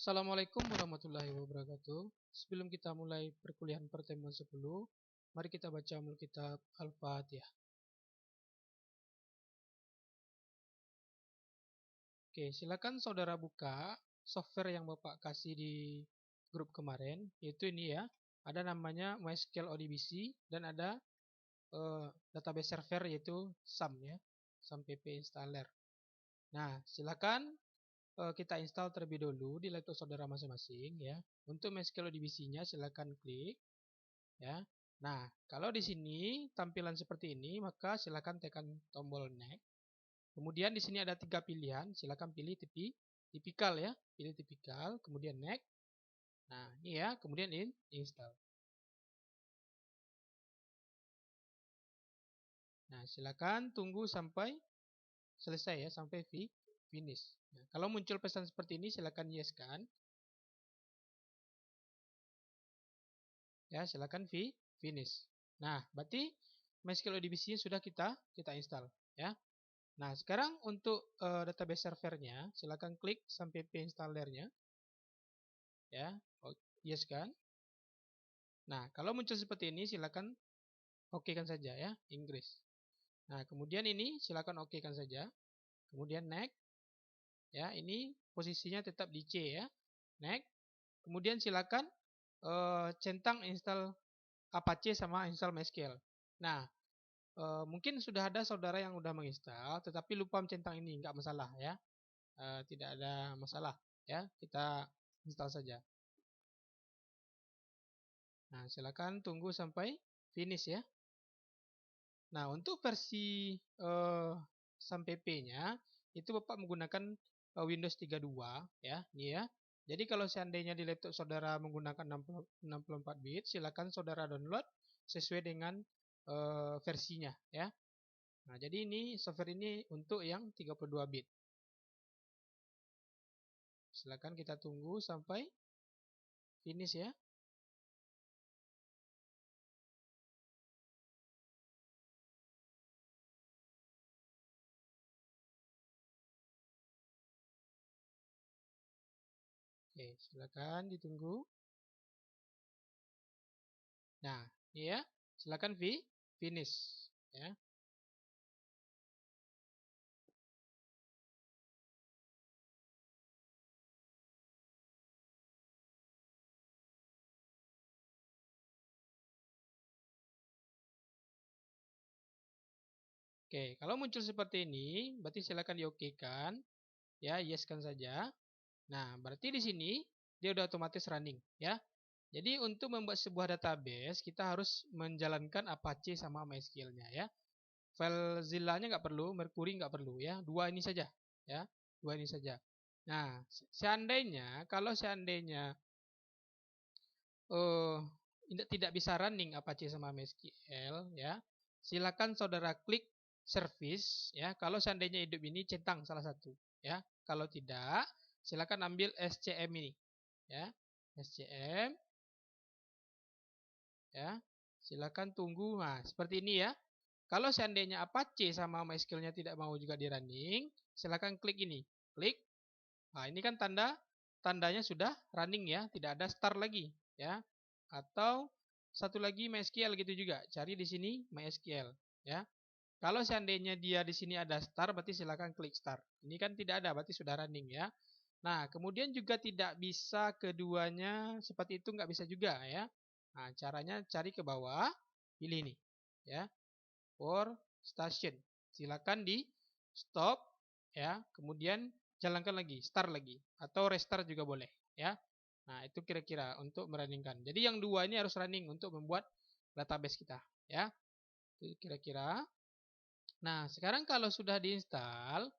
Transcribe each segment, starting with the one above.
Assalamualaikum warahmatullahi wabarakatuh. Sebelum kita mulai perkuliahan pertemuan 10, mari kita baca Alkitab Al-Fatihah. Oke, silakan saudara buka software yang Bapak kasih di grup kemarin, yaitu ini ya. Ada namanya MySQL ODBC dan ada database server yaitu SAM ya, SAM PP installer. Nah, silakan kita install terlebih dulu di laptop saudara masing-masing ya. Untuk MySQL ODBC-nya silakan klik ya. Nah, kalau di sini tampilan seperti ini, maka silakan tekan tombol next. Kemudian di sini ada 3 pilihan, silakan pilih tipikal ya, pilih tipikal, kemudian next. Nah, ini ya, kemudian install. Nah, silakan tunggu sampai selesai ya, sampai finish. Nah, kalau muncul pesan seperti ini, silakan yes kan. Ya, silakan finish. Nah, berarti MySQL ODBC sudah kita install ya. Nah, sekarang untuk database servernya, silakan klik SAM PP installernya. Ya, yes kan. Nah, kalau muncul seperti ini, silakan oke kan saja ya, Inggris. Nah, kemudian ini silakan oke kan saja. Kemudian next. Ya, ini posisinya tetap di C ya. Next. Kemudian silakan centang install Apache sama install MySQL. Nah, mungkin sudah ada saudara yang sudah menginstal, tetapi lupa mencentang ini, nggak masalah ya. Tidak ada masalah ya, kita install saja. Nah, silakan tunggu sampai finish ya. Nah, untuk versi SAM PP-nya itu Bapak menggunakan Windows 32 ya, ini ya. Jadi kalau seandainya di laptop saudara menggunakan 64 bit, silakan saudara download sesuai dengan versinya ya. Nah, jadi ini software ini untuk yang 32 bit. Silakan kita tunggu sampai finish ya. Oke, silakan ditunggu. Nah, ini ya. Silakan finish ya. Oke, kalau muncul seperti ini, berarti silakan diokekan. Ya, yes kan saja. Nah, berarti di sini dia udah otomatis running ya. Jadi untuk membuat sebuah database, kita harus menjalankan Apache sama MySQL-nya ya. FileZilla-nya nggak perlu, Mercury nggak perlu ya. Dua ini saja ya. Dua ini saja. Nah, kalau seandainya tidak bisa running Apache sama MySQL ya, silakan saudara klik service ya. Kalau seandainya hidup ini centang salah satu ya. Kalau tidak, silakan ambil SCM ini ya. SCM ya. Silakan tunggu. Nah, seperti ini ya. Kalau seandainya Apache sama MySQL-nya tidak mau juga di running, silakan klik ini. Klik. Nah, ini kan tandanya sudah running ya, tidak ada start lagi ya. Atau satu lagi MySQL gitu juga. Cari di sini MySQL ya. Kalau seandainya dia di sini ada start, berarti silakan klik start. Ini kan tidak ada, berarti sudah running ya. Nah, kemudian juga tidak bisa keduanya seperti itu, nggak bisa juga ya. Nah, caranya cari ke bawah, pilih nih ya. For station. Silakan di stop ya, kemudian jalankan lagi, start lagi atau restart juga boleh ya. Nah, itu kira-kira untuk merunningkan. Jadi yang dua ini harus running untuk membuat database kita ya. Itu kira-kira. Nah, sekarang kalau sudah diinstal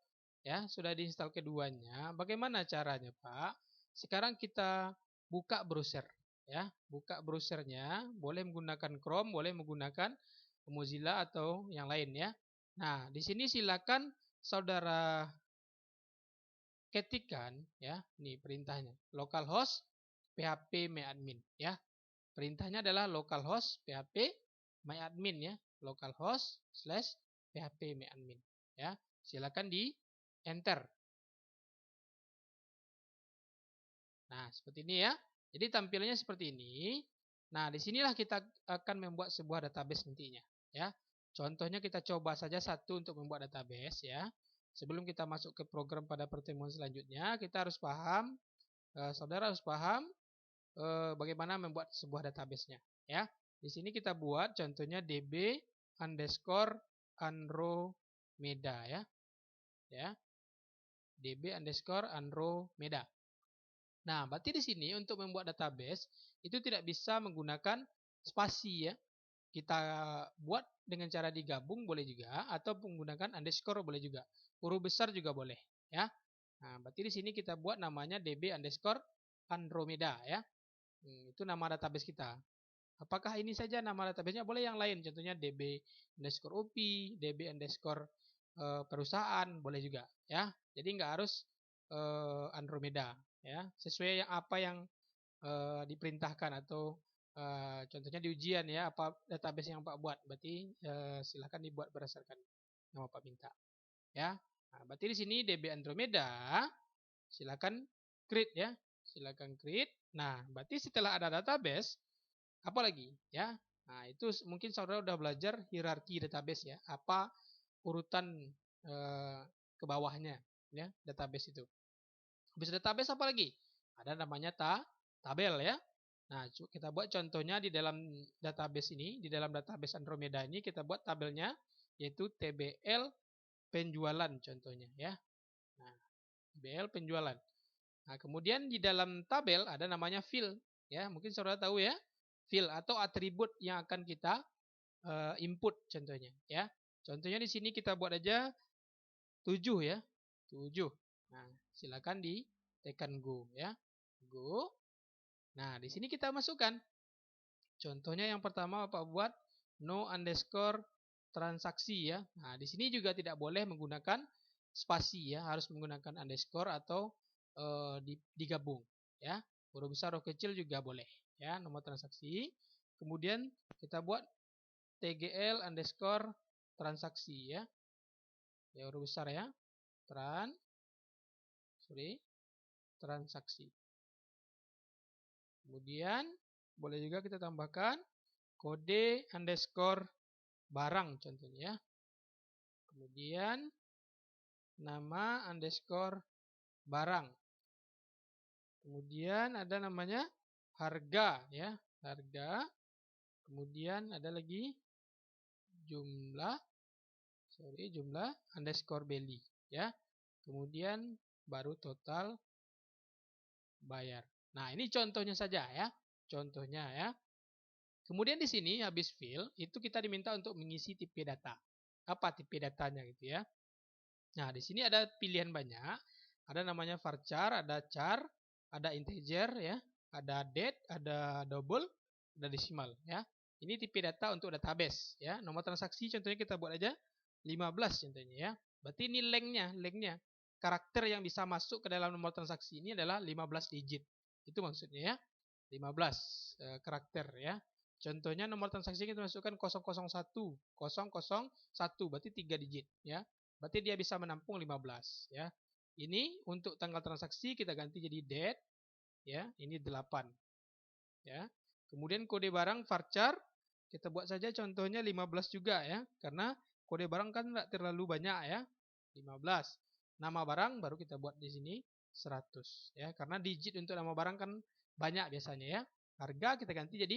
ya, sudah diinstal keduanya, bagaimana caranya, Pak? Sekarang kita buka browser ya. Buka browsernya, boleh menggunakan Chrome, boleh menggunakan Mozilla atau yang lain ya. Nah, di sini silakan saudara ketikkan ya, ini perintahnya. Localhost php myadmin ya. Perintahnya adalah localhost php myadmin ya. Localhost / php myadmin ya. Silakan di enter. Nah, Nah, seperti ini ya. Jadi tampilannya seperti ini. Nah, disinilah kita akan membuat sebuah database nantinya. Ya, contohnya kita coba saja satu untuk membuat database ya. Sebelum kita masuk ke program pada pertemuan selanjutnya, kita harus paham, saudara harus paham bagaimana membuat sebuah database-nya. Ya, di sini kita buat contohnya db underscore Andromeda ya. Ya, db underscore Andromeda. Nah, berarti di sini untuk membuat database itu tidak bisa menggunakan spasi ya. Kita buat dengan cara digabung boleh juga atau menggunakan underscore boleh juga. Huruf besar juga boleh ya. Nah, berarti di sini kita buat namanya db underscore Andromeda ya. Itu nama database kita. Apakah ini saja nama database-nya? Boleh yang lain. Contohnya db underscore op, db underscore perusahaan boleh juga ya. Jadi nggak harus Andromeda ya, sesuai apa yang diperintahkan atau contohnya di ujian ya, apa database yang Pak buat, berarti silahkan dibuat berdasarkan yang Pak minta ya. Nah, berarti di sini db Andromeda silahkan create ya, silahkan create. Nah, berarti setelah ada database apa lagi ya. Nah, itu mungkin saudara udah belajar hierarki database ya, apa urutan ke bawahnya ya database itu. Habis database apa lagi? Ada namanya tabel ya. Nah, kita buat contohnya di dalam database ini, di dalam database Andromeda ini kita buat tabelnya yaitu TBL penjualan contohnya ya. Nah, TBL penjualan. Nah, kemudian di dalam tabel ada namanya field ya. Mungkin saudara tahu ya, field atau atribut yang akan kita input contohnya ya. Contohnya di sini kita buat aja 7 ya. 7. Nah, silakan ditekan go ya. Go. Nah, di sini kita masukkan. Contohnya yang pertama Bapak buat no underscore transaksi ya. Nah, di sini juga tidak boleh menggunakan spasi ya, harus menggunakan underscore atau digabung ya. Huruf besar huruf kecil juga boleh ya, nomor transaksi. Kemudian kita buat tgl underscore transaksi ya. Ya, huruf besar ya. Transaksi. Kemudian boleh juga kita tambahkan kode underscore barang contohnya ya. Kemudian nama underscore barang. Kemudian ada namanya harga ya, harga. Kemudian ada lagi jumlah underscore beli ya. Kemudian baru total bayar. Nah, ini contohnya saja ya. Contohnya ya. Kemudian di sini habis fill itu kita diminta untuk mengisi tipe data. Apa tipe datanya gitu ya. Nah, di sini ada pilihan banyak. Ada namanya varchar, ada char, ada integer ya, ada date, ada double, ada decimal ya. Ini tipe data untuk database ya. Nomor transaksi contohnya kita buat aja 15 contohnya ya. Berarti ini lengthnya. Karakter yang bisa masuk ke dalam nomor transaksi ini adalah 15 digit. Itu maksudnya ya. 15 karakter ya. Contohnya nomor transaksi kita masukkan 001, 001 berarti 3 digit ya. Berarti dia bisa menampung 15 ya. Ini untuk tanggal transaksi kita ganti jadi date ya, ini 8 ya. Kemudian kode barang varchar kita buat saja contohnya 15 juga ya, karena kode barang kan tidak terlalu banyak ya. 15. Nama barang baru kita buat di sini 100 ya, karena digit untuk nama barang kan banyak biasanya ya. Harga kita ganti jadi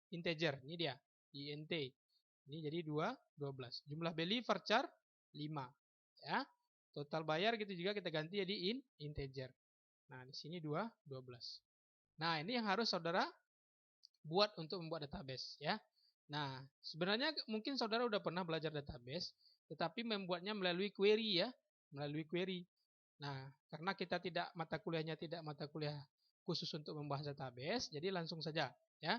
integer. Ini dia, int. Ini jadi 12. Jumlah beli varchar 5 ya. Total bayar gitu juga kita ganti jadi integer. Nah, di sini 12. Nah, ini yang harus saudara buat untuk membuat database ya. Nah, sebenarnya mungkin saudara udah pernah belajar database, tetapi membuatnya melalui query ya, melalui query. Nah, karena kita mata kuliahnya tidak mata kuliah khusus untuk membahas database, jadi langsung saja ya.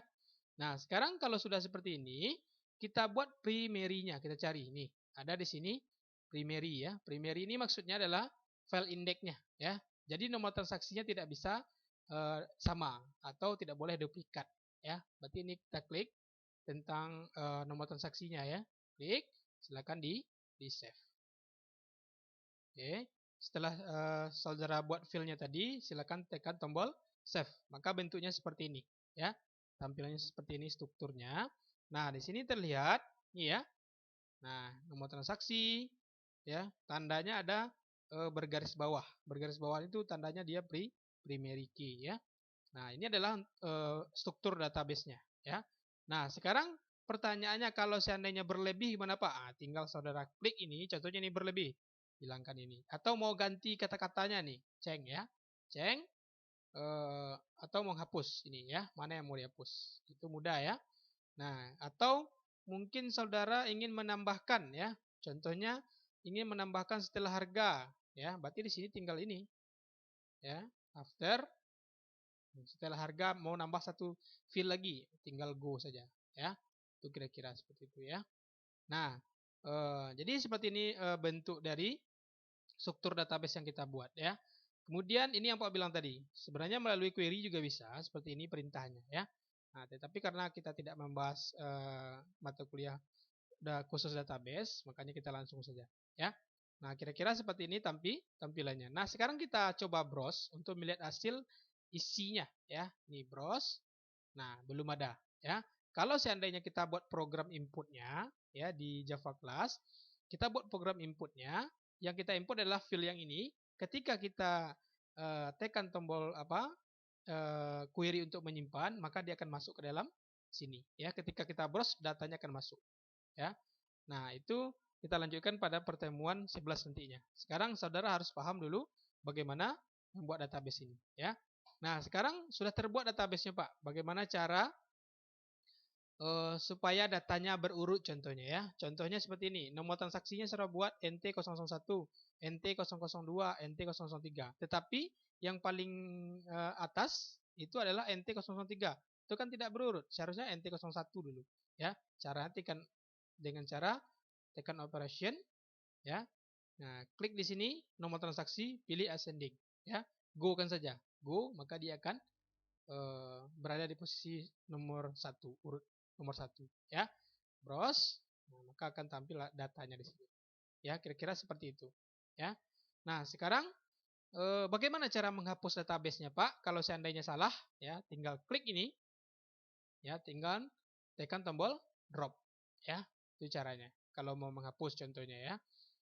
Nah, sekarang kalau sudah seperti ini, kita buat primary-nya, kita cari ini. Ada di sini primary ya. Primary ini maksudnya adalah file index-nya ya. Jadi nomor transaksinya tidak bisa sama atau tidak boleh duplikat ya. Berarti ini kita klik tentang nomor transaksinya ya. Klik, silakan di save. Oke. Setelah saudara buat file-nya tadi, silakan tekan tombol save. Maka bentuknya seperti ini, ya. Tampilannya seperti ini strukturnya. Nah, di sini terlihat, ini ya. Nah, nomor transaksi, ya, tandanya ada bergaris bawah. Bergaris bawah itu tandanya dia primary key, ya. Nah, ini adalah struktur database-nya, ya. Nah, sekarang pertanyaannya kalau seandainya berlebih gimana Pak? Tinggal saudara klik ini, contohnya ini berlebih, hilangkan ini. Atau mau ganti kata-katanya nih, ceng ya, ceng, atau mau hapus ini ya, mana yang mau dihapus? Itu mudah ya. Nah, atau mungkin saudara ingin menambahkan ya, contohnya ingin menambahkan setelah harga, ya, berarti di sini tinggal ini, ya, after. Setelah harga mau nambah satu field lagi, tinggal go saja, ya. Itu kira-kira seperti itu ya. Nah, jadi seperti ini bentuk dari struktur database yang kita buat ya. Kemudian ini yang Pak bilang tadi, sebenarnya melalui query juga bisa, seperti ini perintahnya ya. Nah, tetapi karena kita tidak membahas mata kuliah khusus database, makanya kita langsung saja ya. Nah, kira-kira seperti ini tampilannya. Nah, sekarang kita coba browse untuk melihat hasil isinya ya. Ini browse. Nah, belum ada ya. Kalau seandainya kita buat program inputnya ya di Java class, kita buat program inputnya, yang kita input adalah field yang ini. Ketika kita tekan tombol query untuk menyimpan, maka dia akan masuk ke dalam sini ya. Ketika kita browse, datanya akan masuk ya. Nah, itu kita lanjutkan pada pertemuan 11 nantinya. Sekarang saudara harus paham dulu bagaimana membuat database ini ya. Nah, sekarang sudah terbuat database-nya Pak. Bagaimana cara supaya datanya berurut contohnya ya. Contohnya seperti ini. Nomor transaksinya sudah buat NT001, NT002, NT003. Tetapi yang paling atas itu adalah NT003. Itu kan tidak berurut. Seharusnya NT01 dulu ya. Cara tekan dengan cara tekan operation ya. Nah, klik di sini nomor transaksi, pilih ascending ya. Go kan saja. Go, maka dia akan berada di posisi nomor 1, urut nomor 1 ya. Browse, nah, maka akan tampil datanya di sini. Ya, kira-kira seperti itu ya. Nah, sekarang bagaimana cara menghapus database-nya Pak? Kalau seandainya salah ya, tinggal klik ini ya, tinggal tekan tombol drop ya. Itu caranya. Kalau mau menghapus contohnya ya.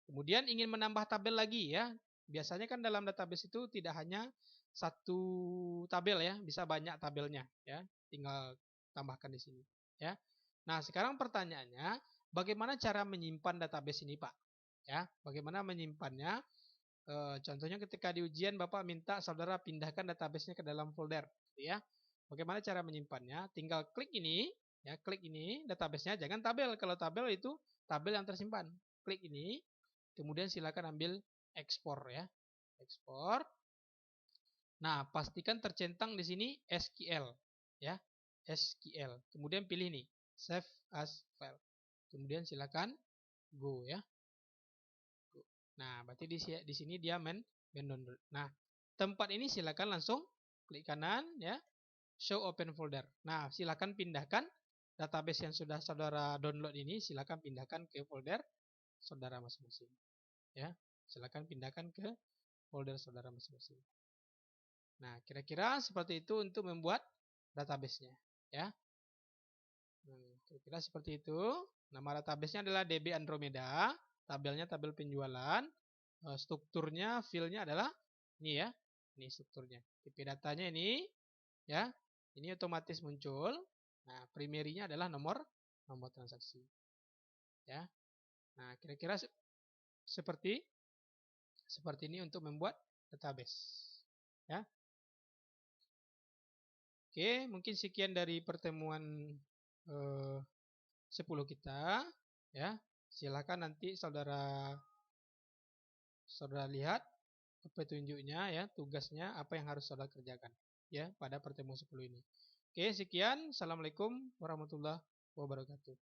Kemudian ingin menambah tabel lagi ya. Biasanya kan dalam database itu tidak hanya satu tabel ya, bisa banyak tabelnya ya. Tinggal tambahkan di sini ya. Nah, sekarang pertanyaannya, bagaimana cara menyimpan database ini, Pak? Ya, bagaimana menyimpannya? Contohnya ketika di ujian Bapak minta saudara pindahkan database-nya ke dalam folder, ya. Bagaimana cara menyimpannya? Tinggal klik ini, ya, klik ini database-nya, jangan tabel. Kalau tabel itu tabel yang tersimpan. Klik ini, kemudian silakan ambil ekspor ya. Ekspor. Nah, pastikan tercentang di sini SQL ya. SQL. Kemudian pilih nih, save as file. Kemudian silakan go ya. Go. Nah, berarti di sini dia download. Nah, tempat ini silakan langsung klik kanan ya. Show open folder. Nah, silakan pindahkan database yang sudah saudara download ini, silakan pindahkan ke folder saudara masing-masing. Ya, silakan pindahkan ke folder saudara masing-masing. Nah, kira-kira seperti itu untuk membuat database-nya, ya. Kira-kira seperti itu. Nama database-nya adalah DB Andromeda. Tabelnya tabel penjualan. Strukturnya, file-nya adalah ini ya. Ini strukturnya. Tipe datanya ini, ya. Ini otomatis muncul. Nah, primary-nya adalah nomor transaksi. Ya. Nah, kira-kira seperti ini untuk membuat database. Ya. Oke, mungkin sekian dari pertemuan 10 kita. Ya, silakan nanti saudara lihat petunjuknya ya, tugasnya apa yang harus saudara kerjakan ya pada pertemuan 10 ini. Oke, sekian. Assalamualaikum warahmatullahi wabarakatuh.